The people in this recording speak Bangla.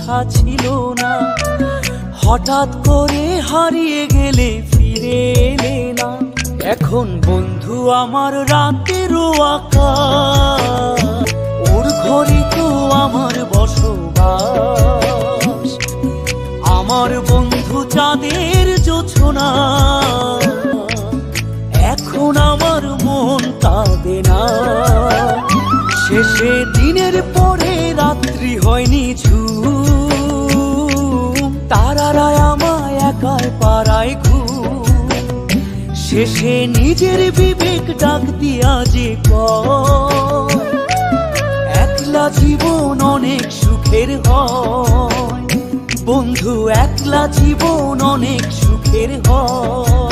কথা ছিল না, হঠাৎ করে হারিয়ে গেলে ফিরে এলে না। এখন বন্ধু আমার রাতেরও আকাশ, ওর ঘরে তো আমার বসবাস। আমার বন্ধু চাঁদের জোছনা, এখন আমার মন কাঁদে না। শেষে দিনের পরে রাত্রি হয়নি ঝুম, তারারা আমায় একাই পাড়ায় ঘুম। শেষে নিজের বিবেক ডাক দিয়া যে কয়, একলা জীবন অনেক সুখের হয় বন্ধু, একলা জীবন অনেক সুখের হয়।